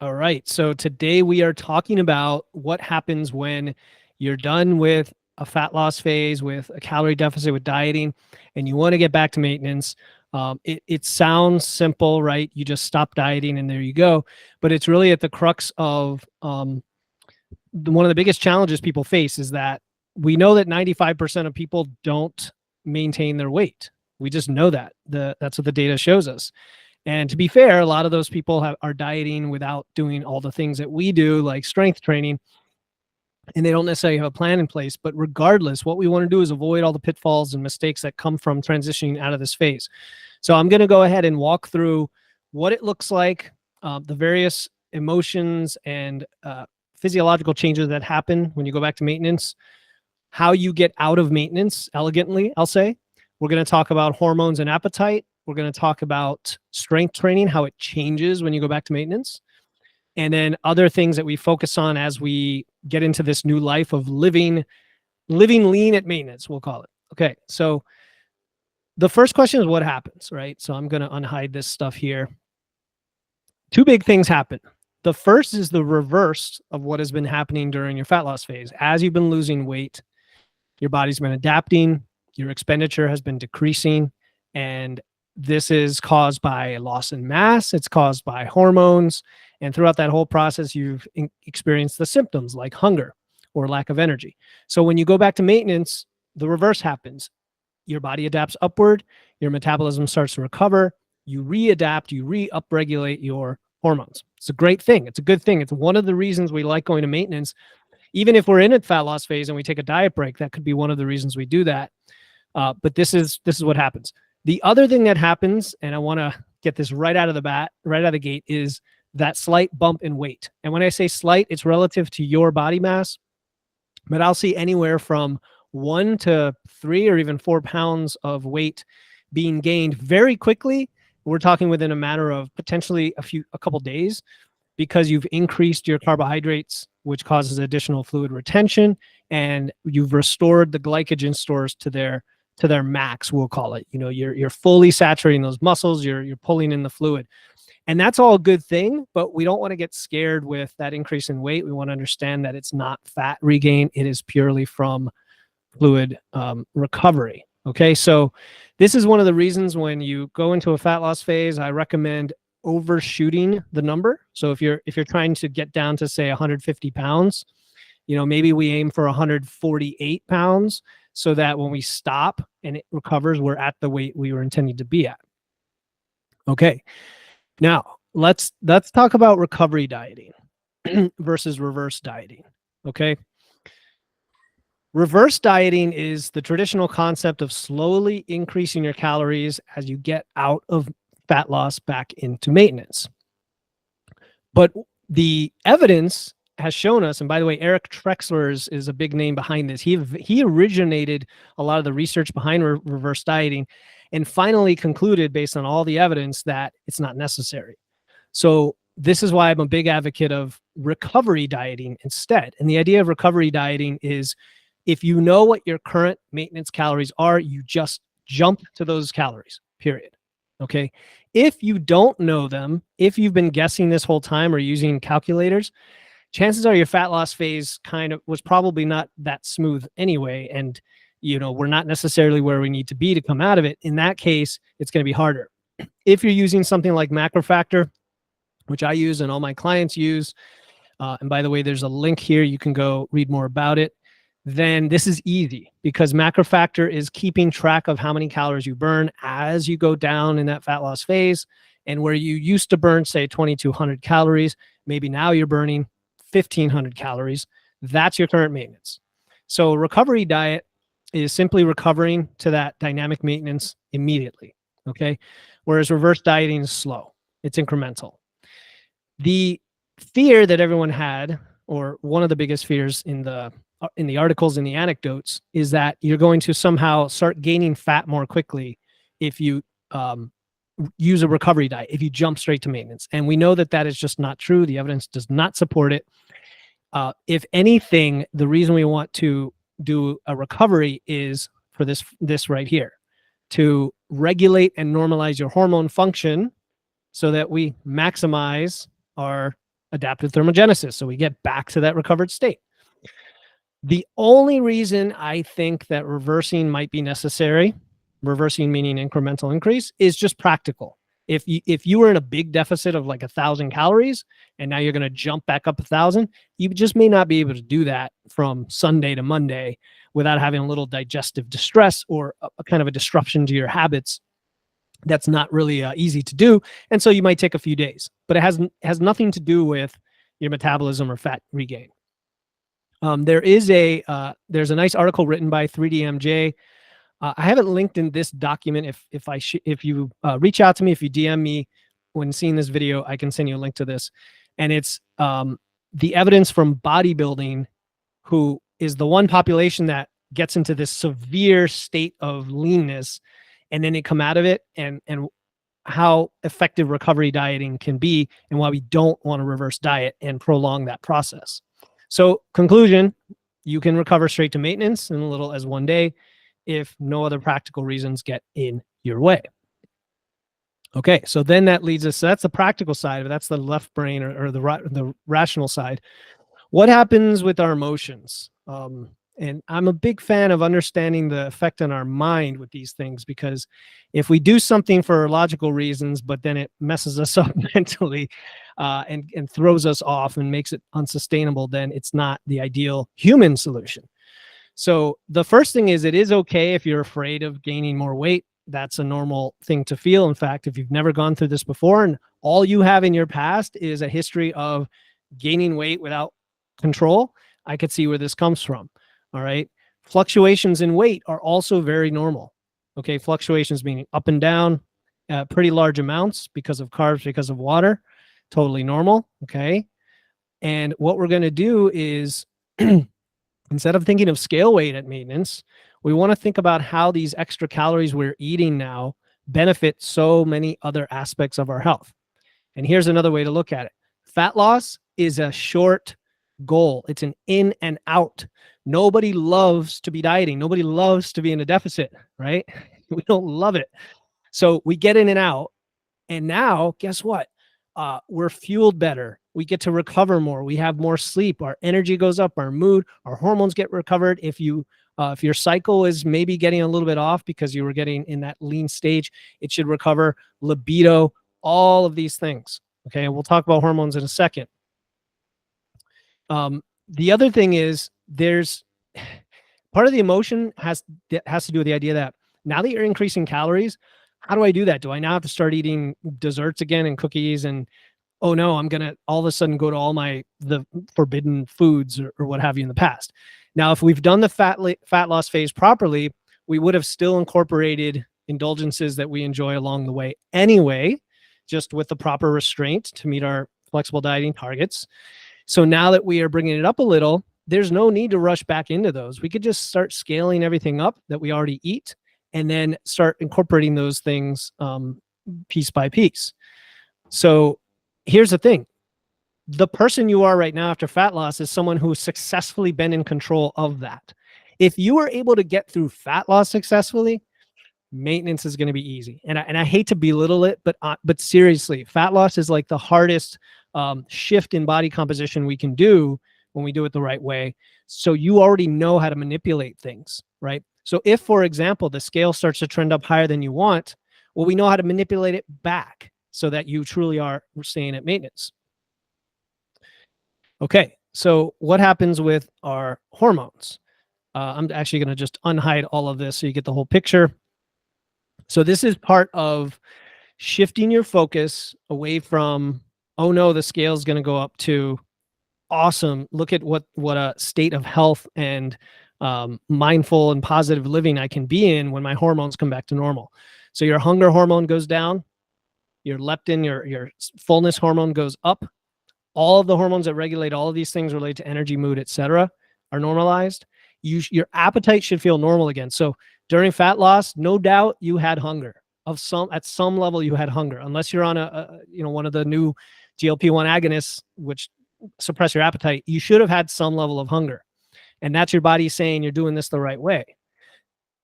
All right. So today we are talking about what happens when you're done with a fat loss phase, with a calorie deficit, with dieting, and you want to get back to maintenance. It sounds simple, right? You just stop dieting and there you go. But it's really at the crux of one of the biggest challenges people face is that we know that 95% of people don't maintain their weight. We just know that. That's what the data shows us. And to be fair, a lot of those people are dieting without doing all the things that we do, like strength training, and they don't necessarily have a plan in place. But regardless, what we want to do is avoid all the pitfalls and mistakes that come from transitioning out of this phase. So I'm going to go ahead and walk through what it looks like, the various emotions and physiological changes that happen when you go back to maintenance, how you get out of maintenance elegantly, I'll say. We're going to talk about hormones and appetite. We're going to talk about strength training, how it changes when you go back to maintenance, and then other things that we focus on as we get into this new life of living lean at maintenance, we'll call it. Okay, so the first question is what happens, right? So I'm going to unhide this stuff here. Two big things happen. The first is the reverse of what has been happening during your fat loss phase. As you've been losing weight, your body's been adapting, your expenditure has been decreasing, and this is caused by loss in mass. It's caused by hormones. And throughout that whole process, you've experienced the symptoms like hunger or lack of energy. So when you go back to maintenance, the reverse happens. Your body adapts upward. Your metabolism starts to recover. You readapt, you upregulate your hormones. It's a great thing. It's a good thing. It's one of the reasons we like going to maintenance. Even if we're in a fat loss phase and we take a diet break, that could be one of the reasons we do that. But this is what happens. The other thing that happens, and I want to get this right out of the gate, is that slight bump in weight. And when I say slight, it's relative to your body mass, but I'll see anywhere from 1 to 3 or even 4 pounds of weight being gained very quickly. We're talking within a matter of potentially a couple days, because you've increased your carbohydrates, which causes additional fluid retention, and you've restored the glycogen stores to their max, we'll call it. You know, you're fully saturating those muscles, you're pulling in the fluid. And that's all a good thing, but we don't want to get scared with that increase in weight. We want to understand that it's not fat regain. It is purely from fluid recovery. Okay, so this is one of the reasons when you go into a fat loss phase, I recommend overshooting the number. So if you're trying to get down to say 150 pounds, you know, maybe we aim for 148 pounds so that when we stop and it recovers, we're at the weight we were intending to be at. Okay. Now, let's talk about recovery dieting versus reverse dieting. Okay. Reverse dieting is the traditional concept of slowly increasing your calories as you get out of fat loss back into maintenance. But the evidence has shown us, and by the way, Eric Trexler is a big name behind this. He originated a lot of the research behind reverse dieting and finally concluded, based on all the evidence, that it's not necessary. So this is why I'm a big advocate of recovery dieting instead. And the idea of recovery dieting is, if you know what your current maintenance calories are, you just jump to those calories, period. Okay. If you don't know them, if you've been guessing this whole time or using calculators, chances are your fat loss phase kind of was probably not that smooth anyway. And, you know, we're not necessarily where we need to be to come out of it. In that case, it's going to be harder. If you're using something like MacroFactor, which I use and all my clients use, and by the way, there's a link here, you can go read more about it, then this is easy, because MacroFactor is keeping track of how many calories you burn as you go down in that fat loss phase. And where you used to burn, say, 2,200 calories, maybe now you're burning 1,500 calories. That's your current maintenance. So recovery diet is simply recovering to that dynamic maintenance immediately, okay? Whereas reverse dieting is slow. It's incremental. The fear that everyone had, or one of the biggest fears in the articles and the anecdotes, is that you're going to somehow start gaining fat more quickly if you use a recovery diet, if you jump straight to maintenance. And we know that that is just not true. The evidence does not support it. If anything, the reason we want to do a recovery is for this right here, to regulate and normalize your hormone function so that we maximize our adaptive thermogenesis. So we get back to that recovered state. The only reason I think that reversing might be necessary, reversing meaning incremental increase, is just practical. If you were in a big deficit of like 1,000 calories and now you're going to jump back up 1,000, you just may not be able to do that from Sunday to Monday without having a little digestive distress or a kind of a disruption to your habits. That's not really easy to do, and so you might take a few days. But it has nothing to do with your metabolism or fat regain. There's a nice article written by 3DMJ. I have it linked in this document. If you reach out to me, if you DM me when seeing this video, I can send you a link to this. And it's the evidence from bodybuilding, who is the one population that gets into this severe state of leanness, and then they come out of it, and how effective recovery dieting can be, and why we don't want to reverse diet and prolong that process. So conclusion, you can recover straight to maintenance in as little as 1 day if no other practical reasons get in your way. Okay, so then that leads us, so that's the practical side, that's the left brain or the rational side. What happens with our emotions? And I'm a big fan of understanding the effect on our mind with these things, because if we do something for logical reasons, but then it messes us up mentally and throws us off and makes it unsustainable, then it's not the ideal human solution. So the first thing is, it is okay if you're afraid of gaining more weight. That's a normal thing to feel. In fact, if you've never gone through this before and all you have in your past is a history of gaining weight without control, I could see where this comes from. All right. Fluctuations in weight are also very normal. Okay. Fluctuations meaning up and down, pretty large amounts because of carbs, because of water, totally normal. Okay. And what we're going to do is instead of thinking of scale weight at maintenance, we want to think about how these extra calories we're eating now benefit so many other aspects of our health. And here's another way to look at it. Fat loss is a short goal. It's an in and out. Nobody loves to be dieting. Nobody loves to be in a deficit, right? We don't love it. So we get in and out. And now, guess what? We're fueled better. We get to recover more. We have more sleep. Our energy goes up, our mood, our hormones get recovered. If your cycle is maybe getting a little bit off because you were getting in that lean stage, it should recover. Libido, all of these things. Okay. And we'll talk about hormones in a second. The other thing is, there's part of the emotion has to do with the idea that now that you're increasing calories, how do I do that? Do I now have to start eating desserts again and cookies? And oh no, I'm going to all of a sudden go to the forbidden foods or what have you in the past. Now, if we've done the fat loss phase properly, we would have still incorporated indulgences that we enjoy along the way anyway, just with the proper restraint to meet our flexible dieting targets. So now that we are bringing it up a little, there's no need to rush back into those. We could just start scaling everything up that we already eat and then start incorporating those things piece by piece. So here's the thing. The person you are right now after fat loss is someone who's successfully been in control of that. If you are able to get through fat loss successfully, maintenance is going to be easy. And I hate to belittle it, but seriously, fat loss is like the hardest shift in body composition we can do when we do it the right way. So you already know how to manipulate things, right? So if, for example, the scale starts to trend up higher than you want, well, we know how to manipulate it back so that you truly are staying at maintenance. Okay, so what happens with our hormones? I'm actually going to just unhide all of this so you get the whole picture. So this is part of shifting your focus away from, oh no, the scale is going to go up, to awesome, look at what a state of health and mindful and positive living I can be in when my hormones come back to normal. So your hunger hormone goes down, your leptin, your fullness hormone goes up. All of the hormones that regulate all of these things related to energy, mood, etc., are normalized. Your appetite should feel normal again. So during fat loss, no doubt you had hunger at some level. You had hunger, unless you're on one of the new GLP-1 agonists, which suppress your appetite. You should have had some level of hunger, and that's your body saying you're doing this the right way.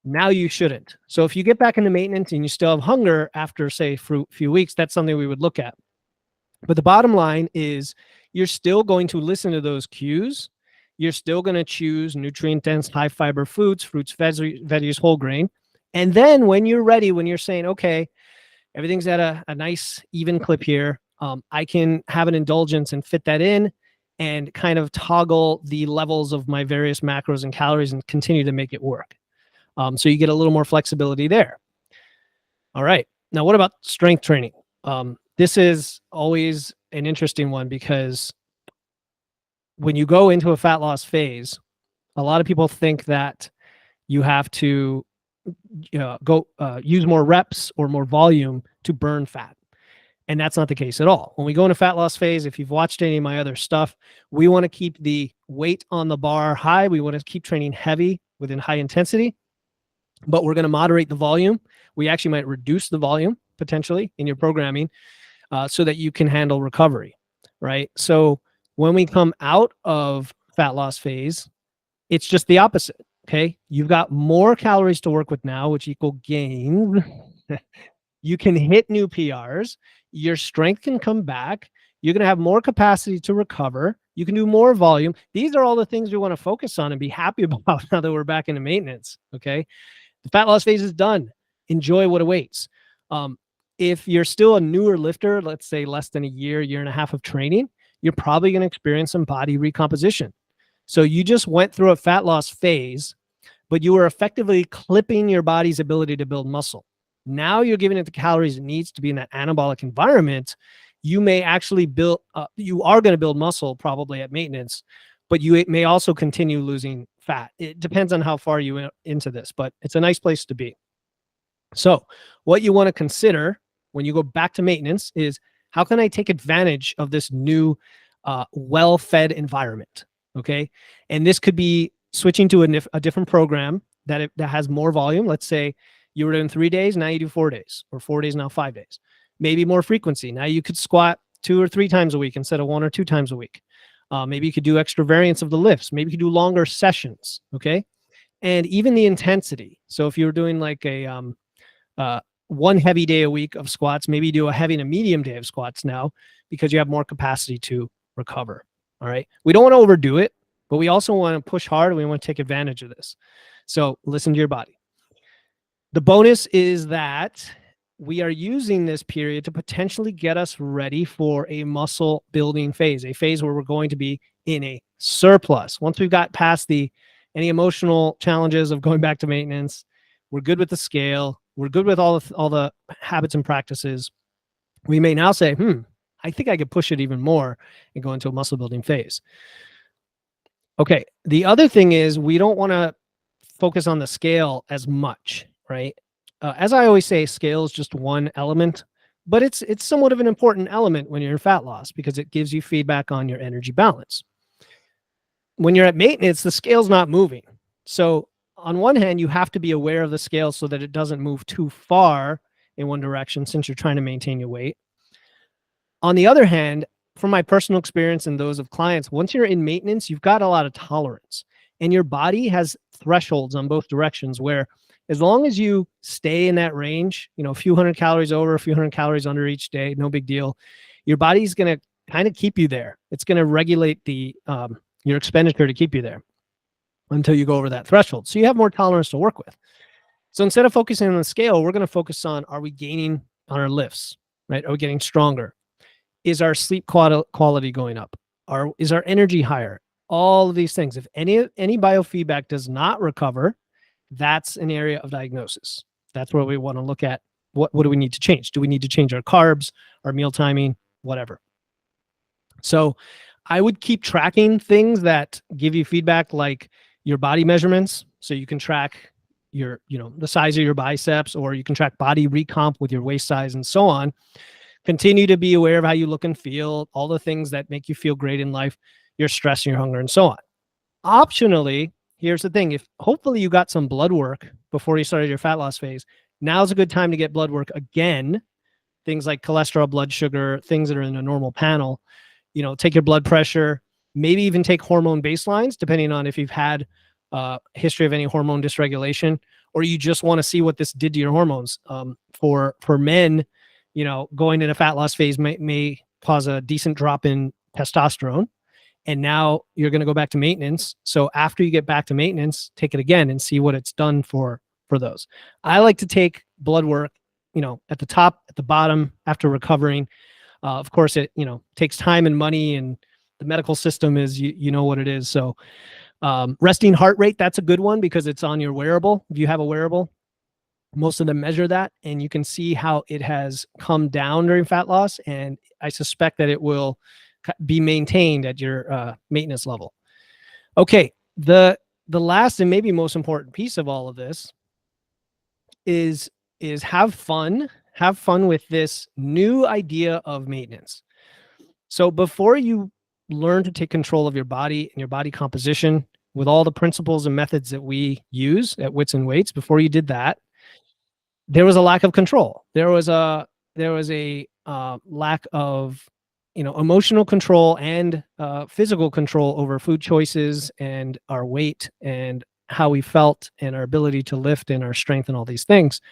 Now you shouldn't. So if you get back into maintenance and you still have hunger after, say, a few weeks, that's something we would look at. But the bottom line is you're still going to listen to those cues. You're still going to choose nutrient-dense, high-fiber foods, fruits, veggies, whole grain. And then when you're ready, when you're saying, okay, everything's at a nice, even clip here, I can have an indulgence and fit that in and kind of toggle the levels of my various macros and calories and continue to make it work. So you get a little more flexibility there. All right. Now, what about strength training? This is always an interesting one because when you go into a fat loss phase, a lot of people think that you have to use more reps or more volume to burn fat. And that's not the case at all. When we go into fat loss phase, if you've watched any of my other stuff, we want to keep the weight on the bar high. We want to keep training heavy within high intensity, but we're going to moderate the volume. We actually might reduce the volume potentially in your programming so that you can handle recovery, right? So when we come out of fat loss phase, it's just the opposite, okay? You've got more calories to work with now, which equal gains. You can hit new PRs. Your strength can come back. You're going to have more capacity to recover. You can do more volume. These are all the things we want to focus on and be happy about now that we're back into maintenance, okay? The fat loss phase is done. Enjoy what awaits. If you're still a newer lifter, let's say less than a year, year and a half of training, you're probably going to experience some body recomposition. So you just went through a fat loss phase, but you were effectively clipping your body's ability to build muscle. Now you're giving it the calories it needs to be in that anabolic environment. You may actually you are going to build muscle probably at maintenance, but you may also continue losing fat. It depends on how far you into this, but it's a nice place to be. So what you want to consider when you go back to maintenance is, how can I take advantage of this new well-fed environment? Okay. And this could be switching to a different program that has more volume. Let's say you were doing 3 days, now you do 4 days, or 4 days, now 5 days. Maybe more frequency. Now you could squat 2 or 3 times a week instead of 1 or 2 times a week. Maybe you could do extra variants of the lifts. Maybe you could do longer sessions. Okay. And even the intensity. So if you're doing like a one heavy day a week of squats, maybe you do a heavy and a medium day of squats now because you have more capacity to recover. All right. We don't want to overdo it, but we also want to push hard. And we want to take advantage of this. So listen to your body. The bonus is that we are using this period to potentially get us ready for a muscle building phase, a phase where we're going to be in a surplus. Once we've got past any emotional challenges of going back to maintenance, we're good with the scale. We're good with all the habits and practices. We may now say, I think I could push it even more and go into a muscle building phase. Okay. The other thing is, we don't want to focus on the scale as much, right? As I always say, scale is just one element, but it's somewhat of an important element when you're in fat loss because it gives you feedback on your energy balance. When you're at maintenance, the scale's not moving. So on one hand, you have to be aware of the scale so that it doesn't move too far in one direction since you're trying to maintain your weight. On the other hand, from my personal experience and those of clients, once you're in maintenance, you've got a lot of tolerance and your body has thresholds on both directions where as long as you stay in that range, a few hundred calories over, a few hundred calories under each day, no big deal. Your body's going to kind of keep you there. It's going to regulate your expenditure to keep you there until you go over that threshold. So you have more tolerance to work with. So instead of focusing on the scale, we're going to focus on, are we gaining on our lifts, right? Are we getting stronger? Is our sleep quality going up? Is our energy higher? All of these things. If any biofeedback does not recover, that's an area of diagnosis. That's where we want to look at what do we need to change? Do we need to change our carbs, our meal timing, whatever? So I would keep tracking things that give you feedback, like your body measurements. So you can track the size of your biceps, or you can track body recomp with your waist size and so on. Continue to be aware of how you look and feel, all the things that make you feel great in life, your stress and your hunger and so on. Optionally, here's the thing. If hopefully you got some blood work before you started your fat loss phase, now's a good time to get blood work again. Things like cholesterol, blood sugar, things that are in a normal panel. Take your blood pressure, maybe even take hormone baselines, depending on if you've had a history of any hormone dysregulation, or you just want to see what this did to your hormones. For men, going in a fat loss phase may cause a decent drop in testosterone. And now you're going to go back to maintenance. So after you get back to maintenance, take it again and see what it's done for those. I like to take blood work, at the top, at the bottom, after recovering. Of course, it takes time and money, and the medical system is you know what it is. So resting heart rate, that's a good one because it's on your wearable. If you have a wearable, most of them measure that, and you can see how it has come down during fat loss. And I suspect that it will be maintained at your maintenance level. Okay, the last and maybe most important piece of all of this is have fun with this new idea of maintenance. So before you learn to take control of your body and your body composition with all the principles and methods that we use at Wits and Weights, before you did that, there was a lack of control. There was a lack of emotional control and physical control over food choices and our weight and how we felt and our ability to lift and our strength and all these things.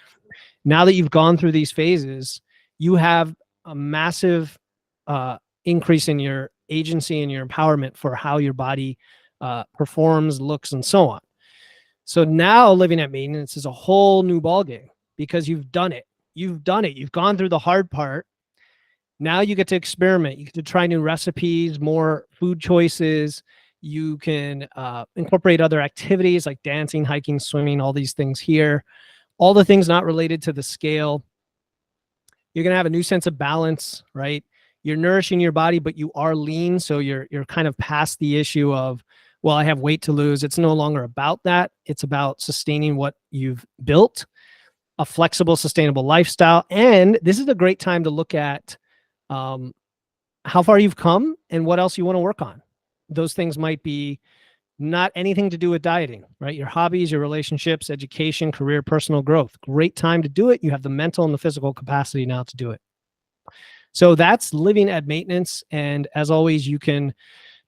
Now that you've gone through these phases, you have a massive increase in your agency and your empowerment for how your body performs, looks, and so on. So now living at maintenance is a whole new ballgame because you've done it. You've gone through the hard part. Now you get to experiment. You get to try new recipes, more food choices. You can incorporate other activities like dancing, hiking, swimming, all these things here. All the things not related to the scale. You're going to have a new sense of balance, right? You're nourishing your body, but you are lean. So you're kind of past the issue of, well, I have weight to lose. It's no longer about that. It's about sustaining what you've built, a flexible, sustainable lifestyle. And this is a great time to look at how far you've come and what else you want to work on. Those things might be not anything to do with dieting, right? Your hobbies, your relationships, education, career, personal growth. Great time to do it. You have the mental and the physical capacity now to do it. So that's living at maintenance. And as always, you can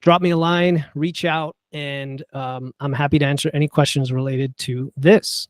drop me a line, reach out, and I'm happy to answer any questions related to this.